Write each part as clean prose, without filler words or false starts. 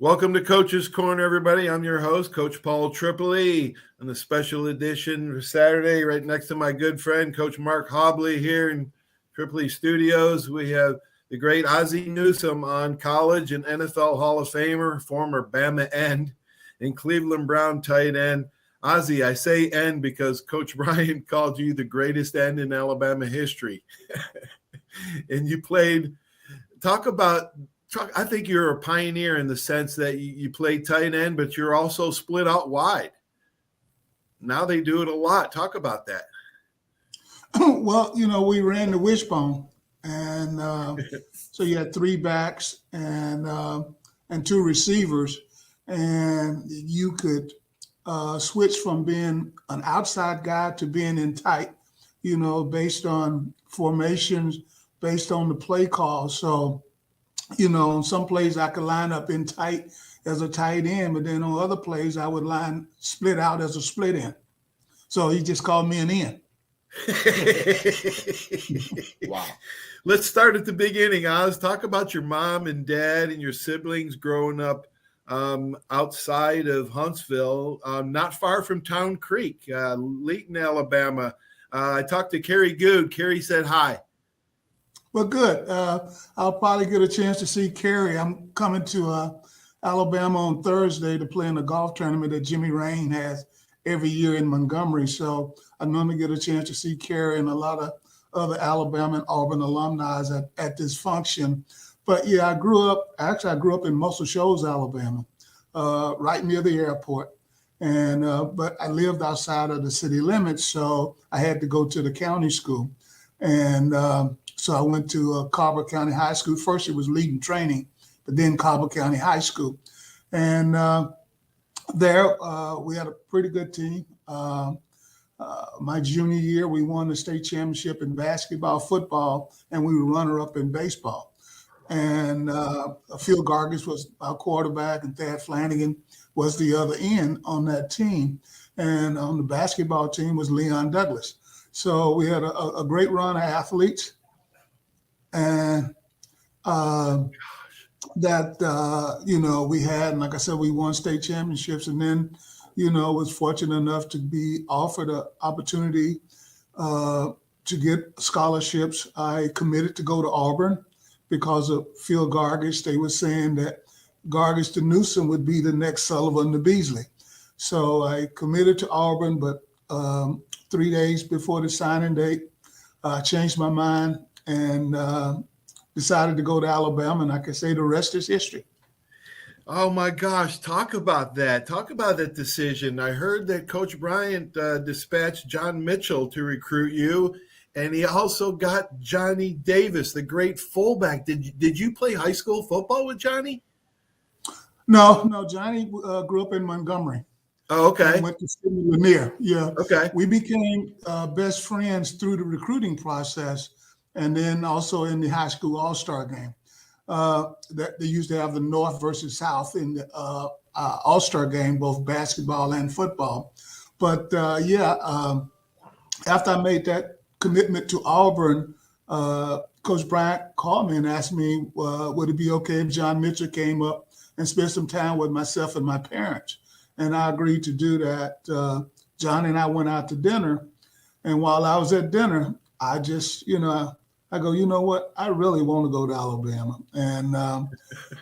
Welcome to Coach's Corner, everybody. I'm your host, Coach Paul Tripoli, on the special edition for Saturday, right next to my good friend, Coach Mark Hobley, here in Tripoli Studios. We have the great Ozzie Newsome on, college and NFL Hall of Famer, former Bama end, and Cleveland Brown tight end. Ozzie, I say end because Coach Bryant called you the greatest end in Alabama history. And you played – I think you're a pioneer in the sense that you play tight end, but you're also split out wide. Now they do it a lot. Talk about that. Well, we ran the wishbone, and so you had three backs and two receivers, and you could switch from being an outside guy to being in tight, based on formations, based on the play call. So, on some plays I could line up in tight as a tight end, but then on other plays I would split out as a split end. So he just called me an end. Wow. Let's start at the beginning, Oz. Talk about your mom and dad and your siblings growing up outside of Huntsville, not far from Town Creek, Layton, Alabama. I talked to Carrie Good. Carrie said hi. Well, good. I'll probably get a chance to see Carrie. I'm coming to Alabama on Thursday to play in a golf tournament that Jimmy Rain has every year in Montgomery. So I'm going to get a chance to see Carrie and a lot of other Alabama and Auburn alumni at this function. But yeah, I grew up in Muscle Shoals, Alabama, right near the airport. And but I lived outside of the city limits, so I had to go to the county school. And so I went to Carver County High School. First, it was leading training, but then Carver County High School. And there we had a pretty good team. My junior year, we won the state championship in basketball, football, and we were runner-up in baseball. And Phil Gargis was our quarterback, and Thad Flanagan was the other end on that team. And on the basketball team was Leon Douglas. So we had a great run of athletes. And we had, and like I said, we won state championships, and then, was fortunate enough to be offered an opportunity to get scholarships. I committed to go to Auburn because of Phil Gargis. They were saying that Gargis to Newsome would be the next Sullivan to Beasley. So I committed to Auburn, but 3 days before the signing date, I changed my mind and decided to go to Alabama, and I can say the rest is history. Oh my gosh, talk about that. Talk about that decision. I heard that Coach Bryant dispatched John Mitchell to recruit you, and he also got Johnny Davis, the great fullback. Did you play high school football with Johnny? No, Johnny grew up in Montgomery. Oh, okay. Went to Sidney Lanier. Yeah. Okay. We became best friends through the recruiting process, and then also in the high school all-star game. That they used to have the North versus South in the all-star game, both basketball and football. But after I made that commitment to Auburn, Coach Bryant called me and asked me, would it be okay if John Mitchell came up and spent some time with myself and my parents? And I agreed to do that. John and I went out to dinner. And while I was at dinner, I just, I go, you know what? I really want to go to Alabama. And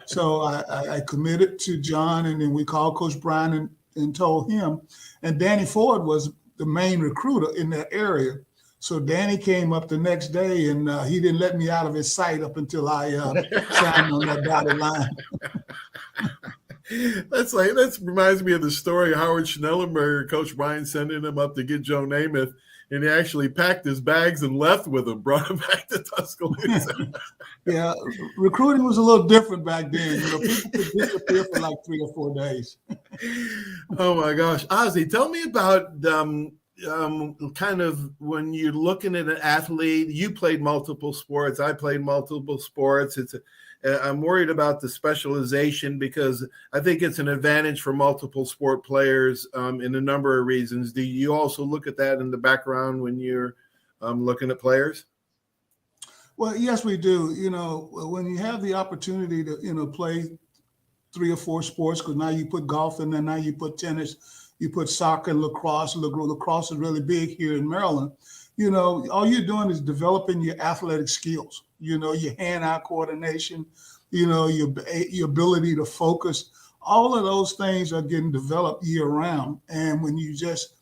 so I committed to John, and then we called Coach Bryant and told him. And Danny Ford was the main recruiter in that area. So Danny came up the next day, and he didn't let me out of his sight up until I signed on that dotted line. That reminds me of the story of Howard Schnellenberger, Coach Bryant sending him up to get Joe Namath, and he actually packed his bags and left with him, brought him back to Tuscaloosa. Yeah, recruiting was a little different back then. People could disappear for like 3 or 4 days. Oh my gosh, Ozzie, tell me about kind of when you're looking at an athlete. You played multiple sports. I played multiple sports. I'm worried about the specialization because I think it's an advantage for multiple sport players in a number of reasons. Do you also look at that in the background when you're looking at players? Well, yes, we do. When you have the opportunity to, play 3 or 4 sports, because now you put golf in there, now you put tennis, you put soccer, lacrosse. Lacrosse is really big here in Maryland. All you're doing is developing your athletic skills, your hand-eye coordination, your ability to focus. All of those things are getting developed year round. And when you just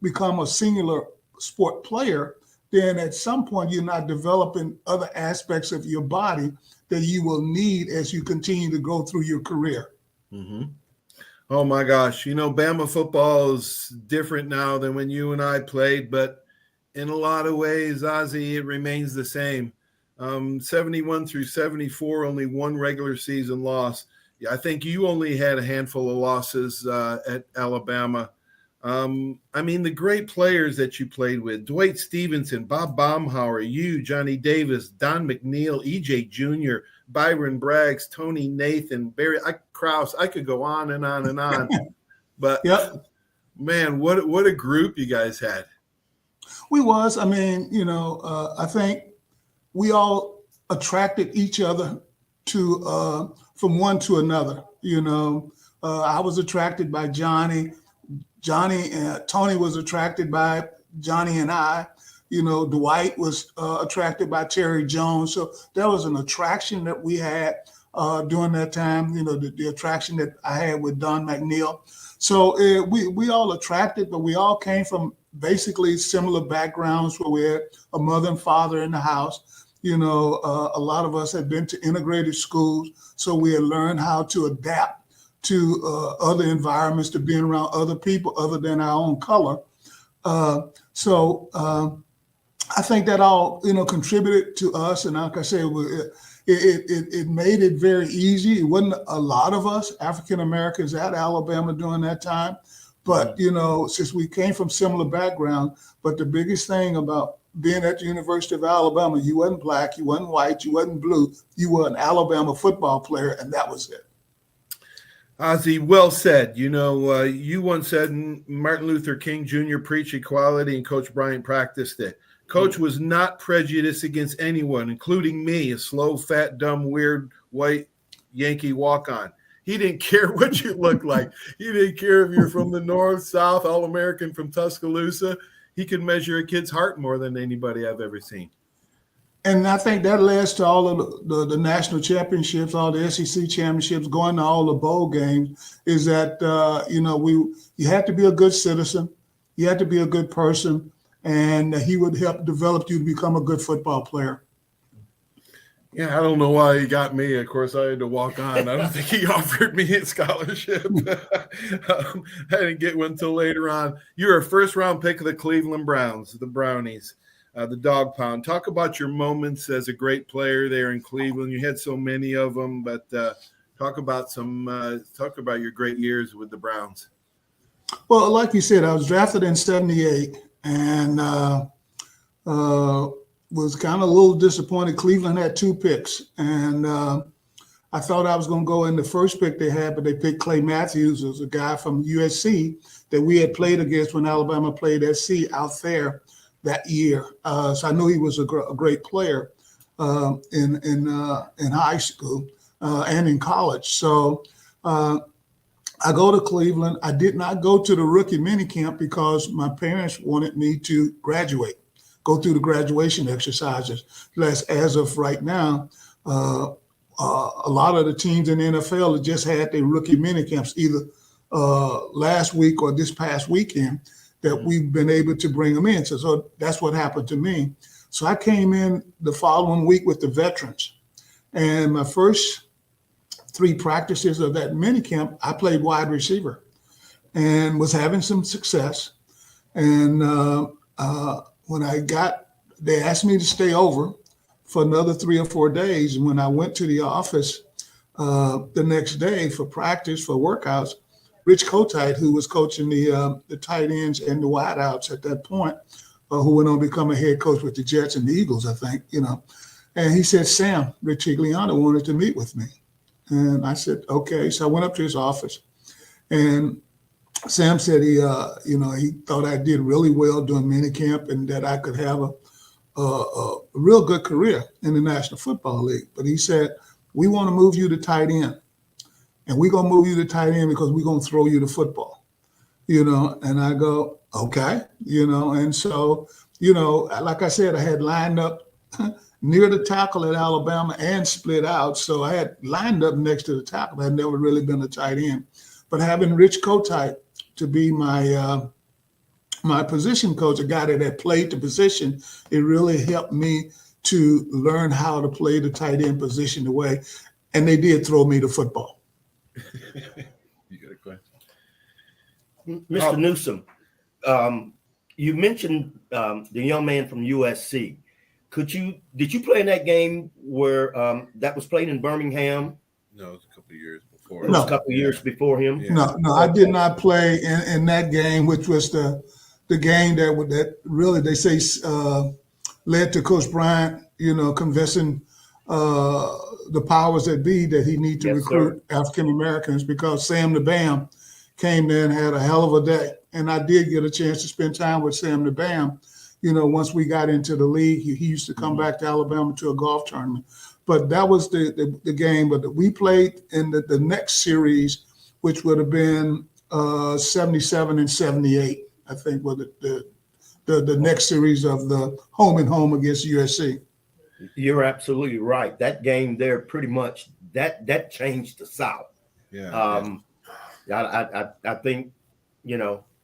become a singular sport player, then at some point you're not developing other aspects of your body that you will need as you continue to go through your career. Mm-hmm. Oh my gosh. Bama football is different now than when you and I played, but in a lot of ways, Ozzie, it remains the same. 71 through 74, only one regular season loss. I think you only had a handful of losses at Alabama. The great players that you played with, Dwight Stevenson, Bob Baumhauer, you, Johnny Davis, Don McNeil, E.J. Jr., Byron Braggs, Tony Nathan, Barry Krause. I could go on and on and on. But, Yep. Man, what a group you guys had. We was. I think we all attracted each other to from one to another. I was attracted by Johnny. Tony was attracted by Johnny and I. Dwight was attracted by Terry Jones. So there was an attraction that we had during that time. The attraction that I had with Don McNeil. So we all attracted, but we all came from basically similar backgrounds where we had a mother and father in the house. A lot of us had been to integrated schools, so we had learned how to adapt to other environments, to being around other people other than our own color. So I think that all, contributed to us. And like I said, it made it very easy. It wasn't a lot of us African-Americans at Alabama during that time. But, since we came from similar background, but the biggest thing about being at the University of Alabama, you wasn't black, you wasn't white, you wasn't blue, you were an Alabama football player, and that was it. Ozzie, well said. You once said Martin Luther King Jr. preached equality and Coach Bryant practiced it. Coach was not prejudiced against anyone, including me, a slow, fat, dumb, weird, white Yankee walk-on. He didn't care what you looked like. He didn't care if you're from the North, South, All-American from Tuscaloosa. He could measure a kid's heart more than anybody I've ever seen. And I think that leads to all of the national championships, all the SEC championships, going to all the bowl games, is that, you had to be a good citizen. You had to be a good person, and he would help develop you to become a good football player. Yeah, I don't know why he got me. Of course, I had to walk on. I don't think he offered me a scholarship. I didn't get one until later on. You were a first-round pick of the Cleveland Browns, the Brownies, the Dog Pound. Talk about your moments as a great player there in Cleveland. You had so many of them, but talk about your great years with the Browns. Well, like you said, I was drafted in 78, and was kind of a little disappointed. Cleveland had 2 picks, and I thought I was going to go in the first pick they had, but they picked Clay Matthews, as a guy from USC that we had played against when Alabama played SC out there that year. So I knew he was a great player in high school and in college. So I go to Cleveland. I did not go to the rookie minicamp because my parents wanted me to graduate, go through the graduation exercises. As of right now, a lot of the teams in the NFL have just had their rookie minicamps either last week or this past weekend that we've been able to bring them in. So that's what happened to me. So I came in the following week with the veterans. And my first 3 practices of that minicamp, I played wide receiver and was having some success. And when they asked me to stay over for another 3 or 4 days. And when I went to the office the next day for practice, for workouts, Rich Kotite, who was coaching the tight ends and the wideouts at that point, who went on to become a head coach with the Jets and the Eagles, I think, and he said, Sam Riccigliano wanted to meet with me. And I said, okay. So I went up to his office, and Sam said he thought I did really well during minicamp and that I could have a real good career in the National Football League. But he said, we want to move you to tight end. and we're gonna move you to tight end because we're gonna throw you the football. And I go, okay, and so, like I said, I had lined up near the tackle at Alabama and split out. So I had lined up next to the tackle. I had never really been a tight end. But having Rich Kotite to be my position coach, a guy that had played the position, it really helped me to learn how to play the tight end position the way. And they did throw me the football. You got a question? Mr. Newsome, you mentioned the young man from USC. Did you play in that game where that was played in Birmingham? No, it was a couple of years before. It was a couple of years before him. Yeah. No, I did not play in that game, which was the game that really they say led to Coach Bryant, convincing the powers that be that he need to recruit African Americans, because Sam the Bam came there and had a hell of a day. And I did get a chance to spend time with Sam the Bam. Once we got into the league, he used to come back to Alabama to a golf tournament. But that was the game. But we played in the next series, which would have been 77 and 78, I think, was the next series of the home and home against USC. You're absolutely right. That game there, pretty much, that changed the South. Yeah. I think,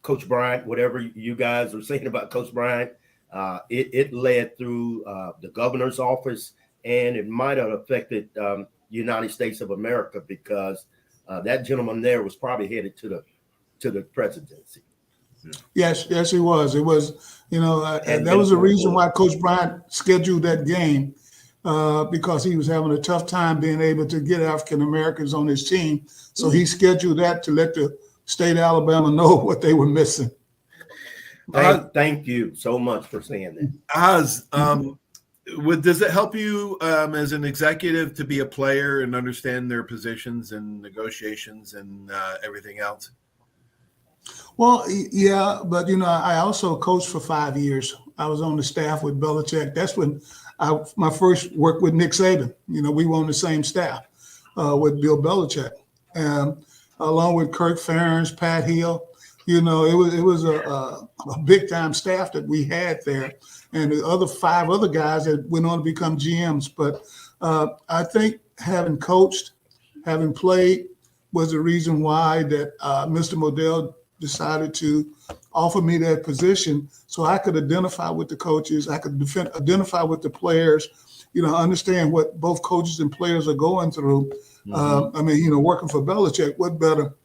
Coach Bryant, whatever you guys are saying about Coach Bryant, it led through the governor's office, and it might have affected United States of America, because that gentleman there was probably headed to the presidency. Yes, he was. It was, and that was the reason why Coach Bryant scheduled that game, because he was having a tough time being able to get African Americans on his team. So he scheduled that to let the state of Alabama know what they were missing. Thank you so much for saying that. Oz, does it help you as an executive to be a player and understand their positions and negotiations and everything else? Well, yeah, but I also coached for 5 years. I was on the staff with Belichick. That's when my first work with Nick Saban. We were on the same staff with Bill Belichick, and along with Kirk Ferentz, Pat Hill. It was a big time staff that we had there, and the 5 other guys that went on to become GMs. But I think having coached, having played, was the reason why that Mr. Modell decided to offer me that position, so I could identify with the coaches, I could identify with the players, understand what both coaches and players are going through. Working for Belichick, what better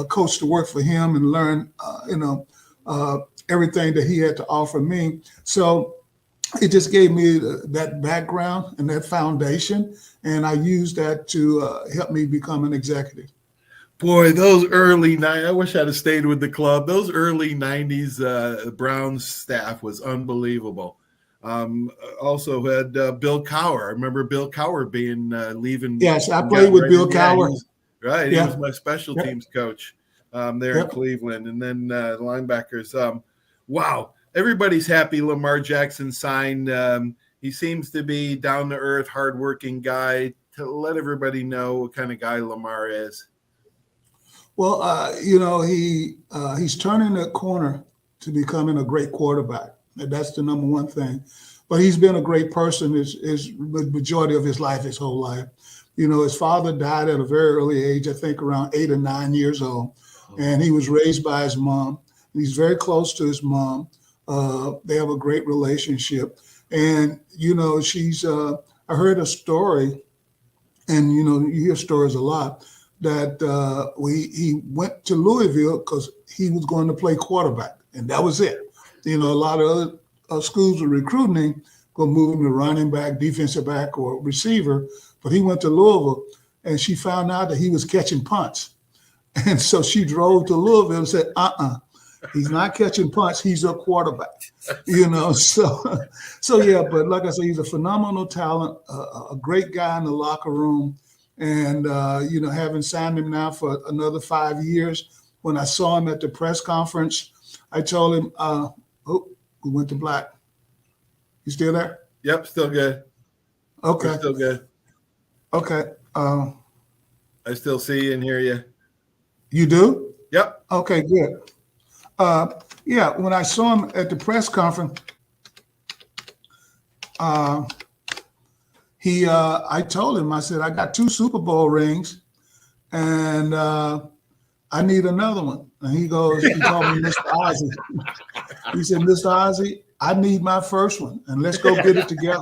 coach to work for him and learn, everything that he had to offer me. So it just gave me that background and that foundation, and I used that to help me become an executive. Boy, those early 90s, I wish I'd have stayed with the club. Those early 90s Browns staff was unbelievable. Also had Bill Cowher. I remember Bill Cowher being leaving. Yes, I played with Bill Cowher. He was my special teams coach there in Cleveland. And then linebackers. Wow, everybody's happy Lamar Jackson signed. He seems to be down-to-earth, hardworking guy. To let everybody know what kind of guy Lamar is. Well, he's turning that corner to becoming a great quarterback. And that's the number one thing. But he's been a great person his majority of his life, his whole life. His father died at a very early age, I think around 8 or 9 years old. And he was raised by his mom. He's very close to his mom. They have a great relationship. And, she's, I heard a story, and, you hear stories a lot, that he went to Louisville because he was going to play quarterback, and that was it. A lot of other schools were recruiting him, going to move him to running back, defensive back, or receiver, but he went to Louisville, and she found out that he was catching punts. And so she drove to Louisville and said, he's not catching punts, he's a quarterback. So yeah, but like I said, he's a phenomenal talent, a great guy in the locker room. And, having signed him now for another 5 years, when I saw him at the press conference, I told him, we went to black. You still there? Yep, still good. Okay. We're still good. Okay. I still see you and hear you. You do? Yep. Okay, good. Yeah, when I saw him at the press conference, I told him, I said, I got 2 Super Bowl rings and I need another one. And he told me, Mr. Ozzie. He said, Mr. Ozzie, I need my first one and let's go get it together.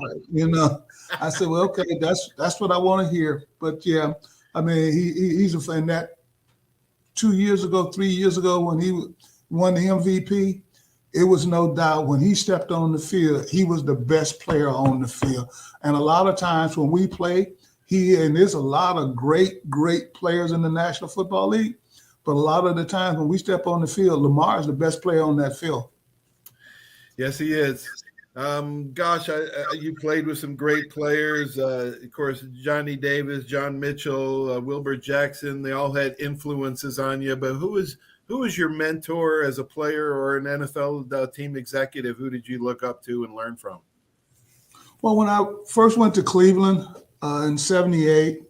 I said, well, okay, that's what I want to hear. But yeah, I mean, he's a fan. That 3 years ago, when he won the MVP, it was no doubt when he stepped on the field, he was the best player on the field. And a lot of times when we play, and there's a lot of great players in the National Football League, but a lot of the times when we step on the field, Lamar is the best player on that field. Yes, he is. Gosh, you played with some great players. Of course, Johnny Davis, John Mitchell, Wilbur Jackson, they all had influences on you. But who was your mentor as a player or an NFL team executive? Who did you look up to and learn from? Well, when I first went to Cleveland in '78,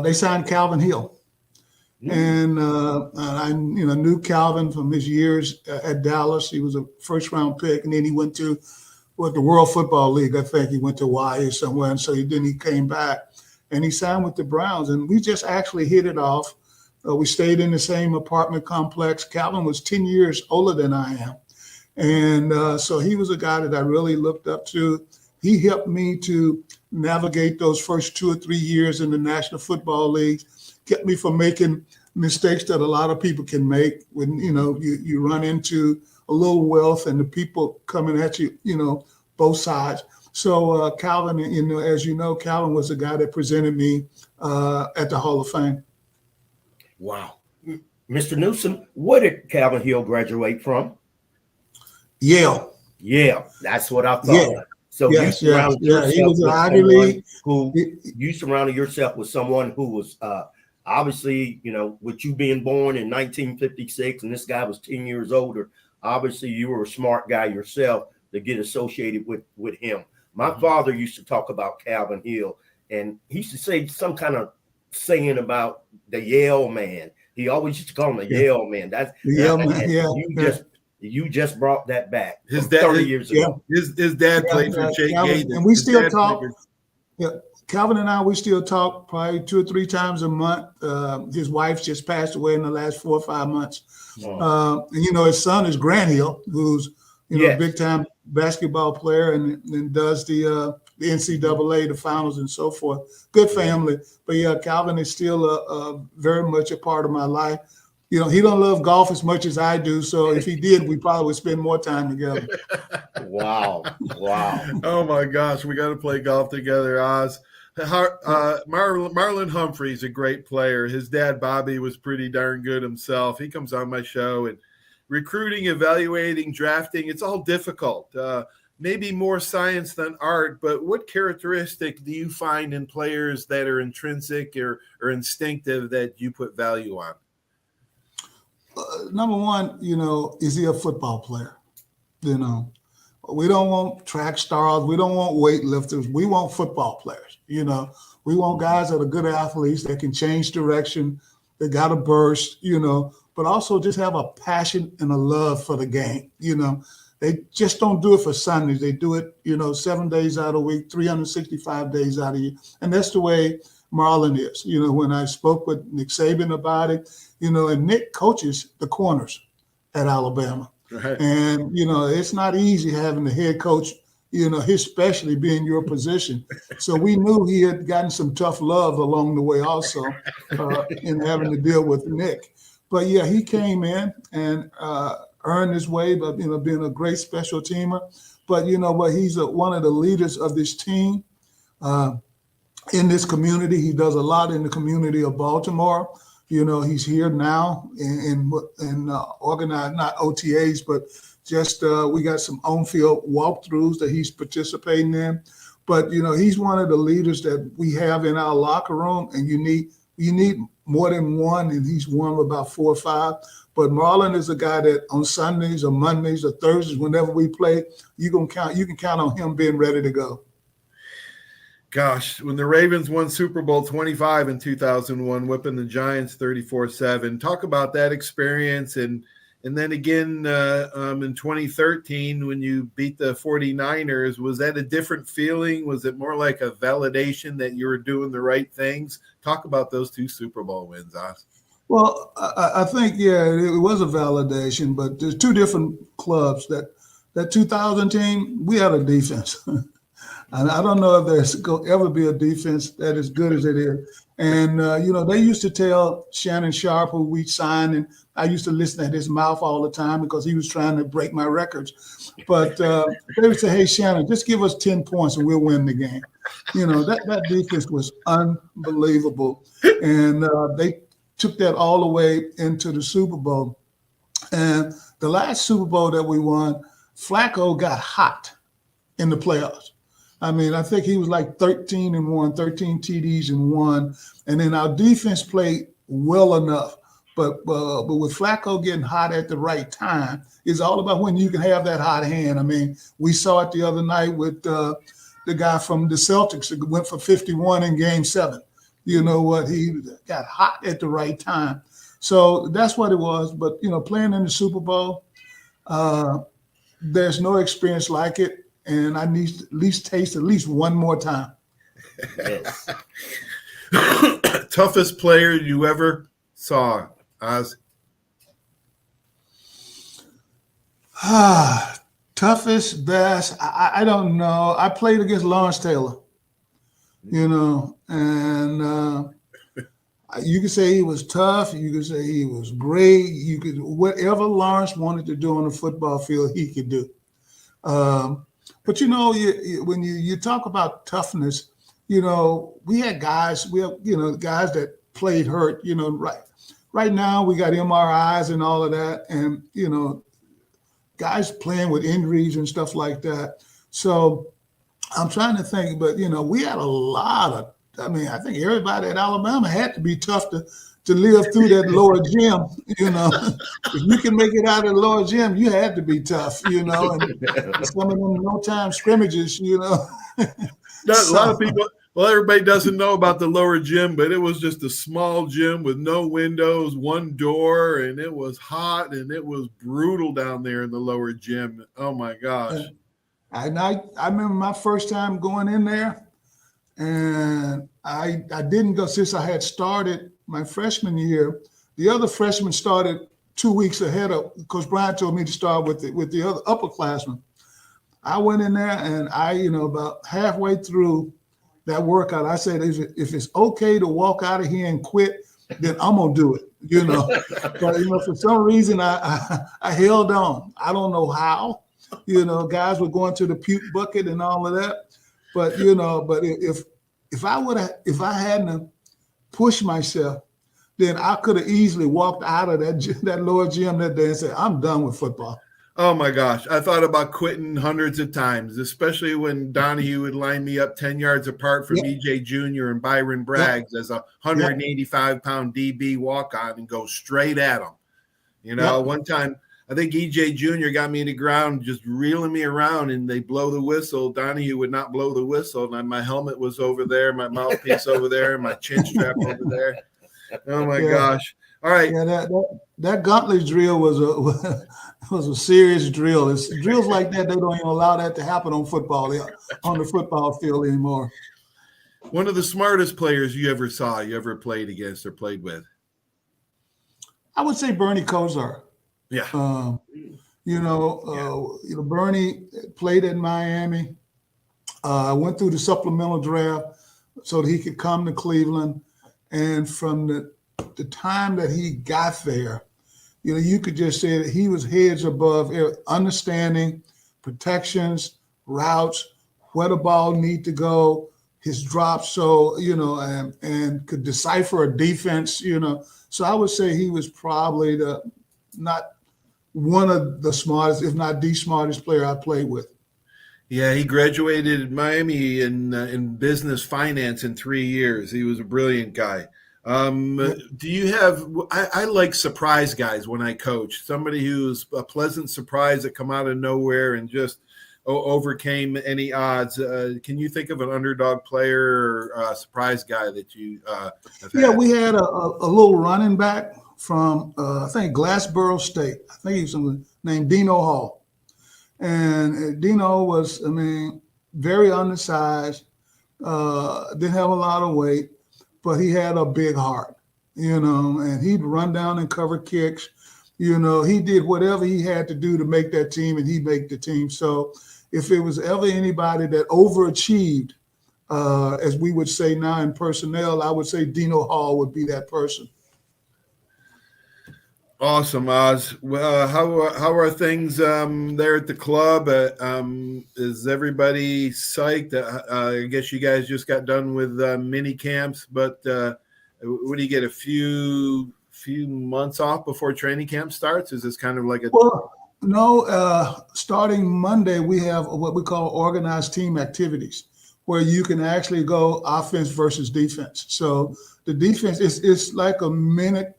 they signed Calvin Hill. And I knew Calvin from his years at Dallas. He was a first-round pick, and then he went to the World Football League. I think he went to Hawaii somewhere, and so he came back, and he signed with the Browns. And we just actually hit it off. We stayed in the same apartment complex. Calvin was 10 years older than I am, and so he was a guy that I really looked up to. He helped me to navigate those first 2 or 3 years in the National Football League. Kept me from making mistakes that a lot of people can make when, you run into a little wealth and the people coming at you, both sides. So Calvin, as you know, Calvin was the guy that presented me at the Hall of Fame. Wow. Mr. Newsome, where did Calvin Hill graduate from? Yale. Yeah, that's what I thought. Yeah. So you surrounded yourself with someone who was obviously, with you being born in 1956 and this guy was 10 years older, obviously you were a smart guy yourself to get associated with him. My father used to talk about Calvin Hill, and he used to say some kind of saying about the Yale man. He always used to call him the Yale man. That's Yale man. You just brought that back. His dad 30 years ago. His dad played for Jake Gaither. And we still talk. Calvin and I, we still talk probably 2 or 3 times a month. His wife just passed away in the last 4 or 5 months. And, his son is Grant Hill, who's, a big time basketball player and does the NCAA, the finals and so forth. Good family. But yeah, Calvin is still very much a part of my life. He don't love golf as much as I do. So if he did, we probably would spend more time together. Wow. Oh my gosh, we got to play golf together, Oz. Marlon Humphrey's a great player. His dad, Bobby, was pretty darn good himself. He comes on my show, and recruiting, evaluating, drafting, it's all difficult. Maybe more science than art, but what characteristic do you find in players that are intrinsic or instinctive that you put value on? Number one, is he a football player? We don't want track stars. We don't want weightlifters. We want football players. We want guys that are good athletes that can change direction, that got a burst, but also just have a passion and a love for the game. They just don't do it for Sundays. They do it, 7 days out of the week, 365 days out of the year. And that's the way Marlon is. When I spoke with Nick Saban about it, and Nick coaches the corners at Alabama. Right. And, it's not easy having the head coach, his specialty being your position. So we knew he had gotten some tough love along the way also in having to deal with Nick. But yeah, he came in and earned his way by, being a great special teamer. But he's one of the leaders of this team in this community. He does a lot in the community of Baltimore. He's here now in organized, not OTAs, but just we got some on-field walkthroughs that he's participating in. But, he's one of the leaders that we have in our locker room, and you need more than one, and he's one of about 4 or 5. But Marlon is a guy that on Sundays or Mondays or Thursdays, whenever we play, you can count on him being ready to go. Gosh, when the Ravens won Super Bowl 25 in 2001, whipping the Giants 34-7. Talk about that experience. And then again in 2013, when you beat the 49ers, was that a different feeling? Was it more like a validation that you were doing the right things? Talk about those two Super Bowl wins, Oz. Well, I think, yeah, it was a validation, but there's two different clubs. That 2000 team, we had a defense. And I don't know if there's going to ever be a defense that is good as it is. And, they used to tell Shannon Sharp, who we signed, and I used to listen at his mouth all the time because he was trying to break my records. But they would say, hey, Shannon, just give us 10 points and we'll win the game. That defense was unbelievable. And they took that all the way into the Super Bowl. And the last Super Bowl that we won, Flacco got hot in the playoffs. I mean, I think he was like 13-1, 13 TDs and 1. And then our defense played well enough. But with Flacco getting hot at the right time, it's all about when you can have that hot hand. I mean, we saw it the other night with the guy from the Celtics that went for 51 in Game 7. You know what? He got hot at the right time. So that's what it was. But, playing in the Super Bowl, there's no experience like it. And I need to at least taste at least one more time. Yes. Toughest player you ever saw, Oz? Toughest, best, I don't know. I played against Lawrence Taylor, and you could say he was tough. You could say he was great. You could, whatever Lawrence wanted to do on the football field, he could do. But when you talk about toughness, we had guys, guys that played hurt, right now we got MRIs and all of that. And, guys playing with injuries and stuff like that. So I'm trying to think, but, we had a lot of, I think everybody at Alabama had to be tough to live through that lower gym, If you can make it out of the lower gym, you had to be tough, and some of them no-time scrimmages, A lot of people, everybody doesn't know about the lower gym, but it was just a small gym with no windows, one door, and it was hot and it was brutal down there in the lower gym. Oh my gosh. And I remember my first time going in there, and I didn't go since I had started my freshman year. The other freshmen started 2 weeks ahead of Coach Bryant told me to start with the other upperclassmen. I went in there and about halfway through that workout, I said, if it's okay to walk out of here and quit, then I'm gonna do it. But for some reason I held on. I don't know how. Guys were going to the puke bucket and all of that. But if I hadn't pushed myself, then I could have easily walked out of that lower gym that day and said, I'm done with football. Oh my gosh. I thought about quitting hundreds of times, especially when Donahue would line me up 10 yards apart from EJ Jr. and Byron Braggs as a 185-pound DB walk-on and go straight at him. One time, I think EJ Jr. got me in the ground just reeling me around, and they blow the whistle. Donahue would not blow the whistle, and my helmet was over there, my mouthpiece over there, and my chin strap over there. Oh my gosh! All right. Yeah, that gauntlet drill was a serious drill. It's drills like that, they don't even allow that to happen on the football field anymore. One of the smartest players you ever saw, you ever played against or played with? I would say Bernie Kosar. Yeah. Bernie played at Miami. Went through the supplemental draft so that he could come to Cleveland. And from the time that he got there, you could just say that he was heads above understanding protections, routes, where the ball need to go, his drops. So, and could decipher a defense, So I would say he was probably not one of the smartest, if not the smartest player I played with. Yeah, he graduated at Miami in business finance in 3 years. He was a brilliant guy. Do you have? I like surprise guys when I coach. Somebody who's a pleasant surprise that come out of nowhere and just overcame any odds. Can you think of an underdog player or surprise guy that you have Yeah, had? we had a little running back from, I think, Glassboro State. I think he was named Dino Hall. And Dino was, I mean, very undersized, didn't have a lot of weight, but he had a big heart, and he'd run down and cover kicks. He did whatever he had to do to make that team, and he'd make the team. So if it was ever anybody that overachieved, as we would say now in personnel, I would say Dino Hall would be that person. Awesome, Oz. Well, how are things there at the club? Is everybody psyched? I guess you guys just got done with mini camps, but what do you get? A few months off before training camp starts? Is this kind of like a? Well, no. Starting Monday, we have what we call organized team activities, where you can actually go offense versus defense. So the defense is like a miniature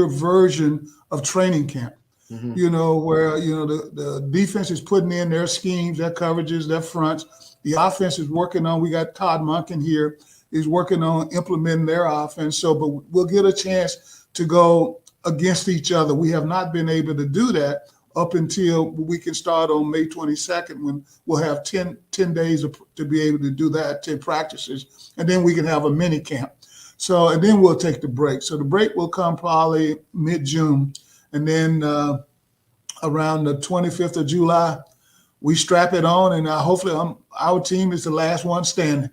version of training camp. Where the defense is putting in their schemes, their coverages, their fronts. The offense is working on. We got Todd Monken here. Is working on implementing their offense. So, but we'll get a chance to go against each other. We have not been able to do that up until we can start on May 22nd, when we'll have 10 days to be able to do that, 10 practices, and then we can have a mini camp. So, and then we'll take the break. So the break will come probably mid-June. And then around the 25th of July, we strap it on, and hopefully our team is the last one standing.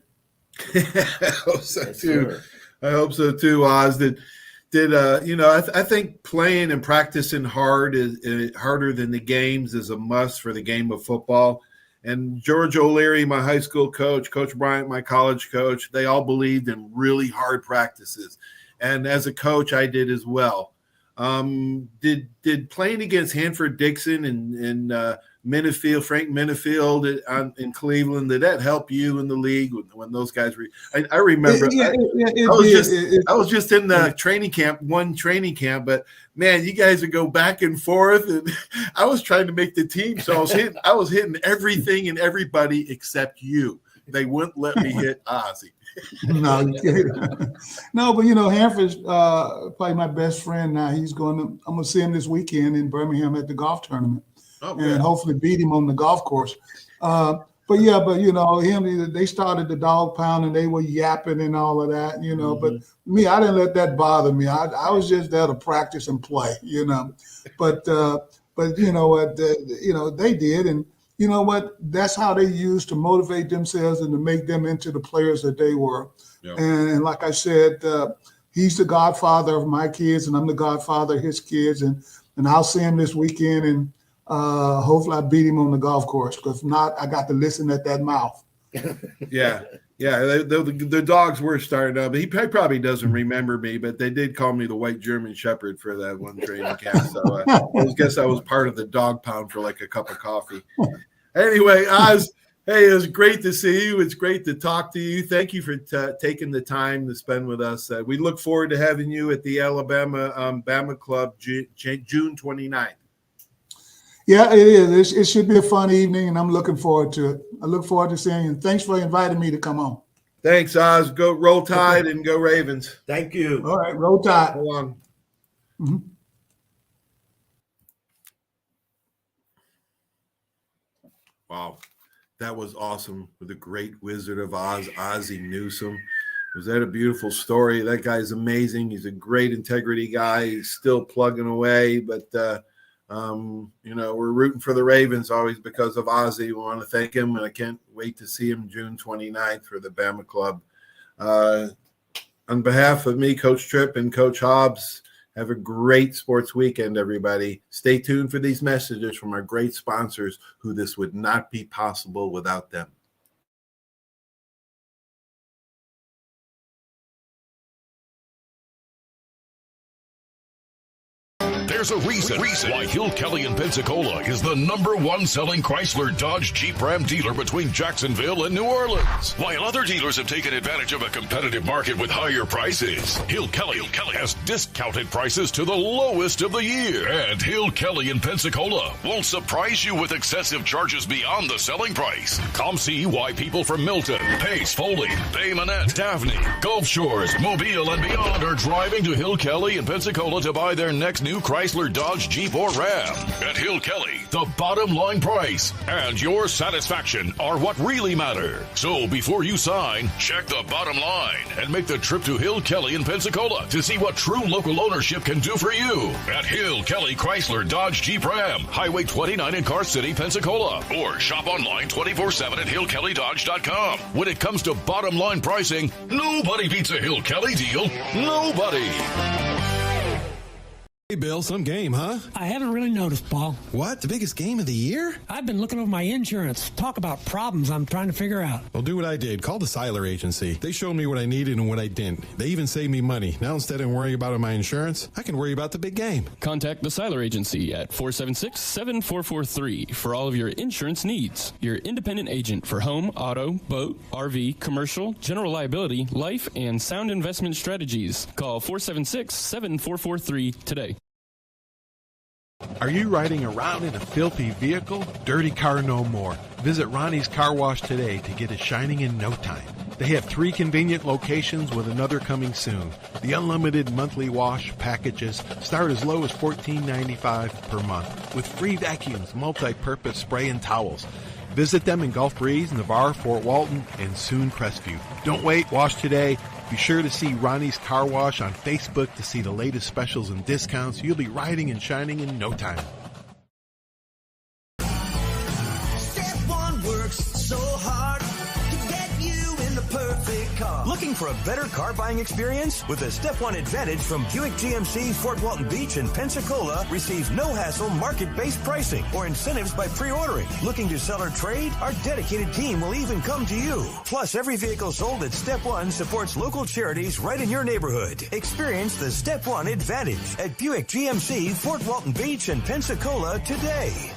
I hope so too. I hope so too, Oz. I think playing and practicing hard is harder than the games is a must for the game of football. And George O'Leary, my high school coach, Coach Bryant, my college coach, they all believed in really hard practices. And as a coach, I did as well. Did playing against Hanford Dixon and Frank Minifield in Cleveland, did that help you in the league when those guys were? I remember. I was just in the training camp, but man, you guys would go back and forth, and I was trying to make the team, so I was hitting everything and everybody except you. They wouldn't let me hit Ozzie. No, but Hanford's probably my best friend now. I'm gonna see him this weekend in Birmingham at the golf tournament, and hopefully beat him on the golf course. But they started the dog pound and they were yapping and all of that, But me, I didn't let that bother me. I was just there to practice and play, But you know what, they did, and you know what? That's how they used to motivate themselves and to make them into the players that they were. Yep. And like I said, he's the godfather of my kids, and I'm the godfather of his kids. And I'll see him this weekend, and hopefully I beat him on the golf course. Because if not, I got to listen at that mouth. Yeah. The dogs were starting up. He probably doesn't remember me, but they did call me the White German Shepherd for that one training camp. So I guess I was part of the dog pound for like a cup of coffee. Anyway, Oz, hey, it was great to see you. It's great to talk to you. Thank you for taking the time to spend with us. We look forward to having you at the Alabama Bama Club June 29th. Yeah, it is. It should be a fun evening, and I'm looking forward to it. I look forward to seeing you. Thanks for inviting me to come on. Thanks, Oz. Go Roll Tide and go Ravens. Thank you. All right, Roll Tide. Hold on. Mm-hmm. Wow, that was awesome with the great Wizard of Oz, Ozzie Newsome. Was that a beautiful story? That guy's amazing. He's a great integrity guy. He's still plugging away, but we're rooting for the Ravens always because of Ozzie. We want to thank him, and I can't wait to see him June 29th for the Bama Club. On behalf of me, Coach Tripp, and Coach Hobbs, have a great sports weekend, everybody. Stay tuned for these messages from our great sponsors, who this would not be possible without them. There's a reason why Hill Kelly in Pensacola is the #1 selling Chrysler Dodge Jeep Ram dealer between Jacksonville and New Orleans. While other dealers have taken advantage of a competitive market with higher prices, Hill Kelly has discounted prices to the lowest of the year. And Hill Kelly in Pensacola won't surprise you with excessive charges beyond the selling price. Come see why people from Milton, Pace, Foley, Bay Minette, Daphne, Gulf Shores, Mobile, and beyond are driving to Hill Kelly in Pensacola to buy their next new Chrysler, Dodge, Jeep, or Ram. At Hill Kelly, the bottom line price and your satisfaction are what really matter. So before you sign, check the bottom line and make the trip to Hill Kelly in Pensacola to see what true local ownership can do for you. At Hill Kelly Chrysler, Dodge, Jeep, Ram, Highway 29 in Car City, Pensacola. Or shop online 24/7 at hillkellydodge.com. When it comes to bottom line pricing, nobody beats a Hill Kelly deal. Nobody. Hey, Bill, some game, huh? I haven't really noticed, Paul. What? The biggest game of the year? I've been looking over my insurance. Talk about problems I'm trying to figure out. Well, do what I did. Call the Seiler Agency. They showed me what I needed and what I didn't. They even saved me money. Now, instead of worrying about my insurance, I can worry about the big game. Contact the Seiler Agency at 476-7443 for all of your insurance needs. Your independent agent for home, auto, boat, RV, commercial, general liability, life, and sound investment strategies. Call 476-7443 today. Are you riding around in a filthy vehicle? Dirty car no more. Visit Ronnie's Car Wash today to get it shining in no time. They have 3 convenient locations with another coming soon. The unlimited monthly wash packages start as low as $14.95 per month with free vacuums, multi-purpose spray and towels. Visit them in Gulf Breeze, Navarre, Fort Walton, and soon Crestview. Don't wait, wash today. Be sure to see Ronnie's Car Wash on Facebook to see the latest specials and discounts. You'll be riding and shining in no time. Step One works so hard to get you in the perfect car. Looking for a better car buying experience? With the Step One Advantage from Buick GMC, Fort Walton Beach, and Pensacola, receive no-hassle market-based pricing or incentives by pre-ordering. Looking to sell or trade? Our dedicated team will even come to you. Plus, every vehicle sold at Step One supports local charities right in your neighborhood. Experience the Step One Advantage at Buick GMC, Fort Walton Beach, and Pensacola today.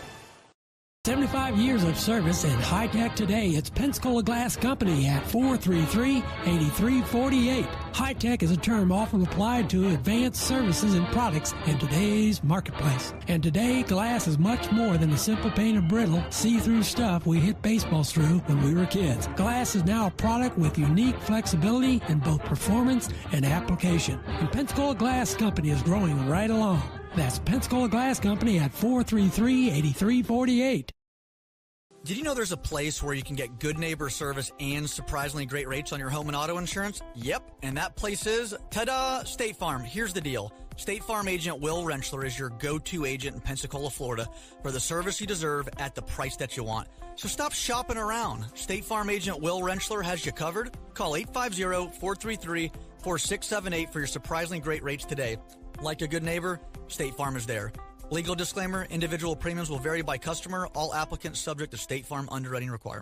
75 years of service and high tech today. It's Pensacola Glass Company at 433-8348. High tech is a term often applied to advanced services and products in today's marketplace. And today, glass is much more than the simple painted brittle, see-through stuff we hit baseballs through when we were kids. Glass is now a product with unique flexibility in both performance and application. And Pensacola Glass Company is growing right along. That's Pensacola Glass Company at 433-8348. Did you know there's a place where you can get good neighbor service and surprisingly great rates on your home and auto insurance? Yep, and that place is, ta-da, State Farm. Here's the deal. State Farm agent Will Rentschler is your go-to agent in Pensacola, Florida for the service you deserve at the price that you want. So stop shopping around. State Farm agent Will Rentschler has you covered. Call 850-433-4678 for your surprisingly great rates today. Like a good neighbor, State Farm is there. Legal disclaimer, individual premiums will vary by customer. All applicants subject to State Farm underwriting requirements.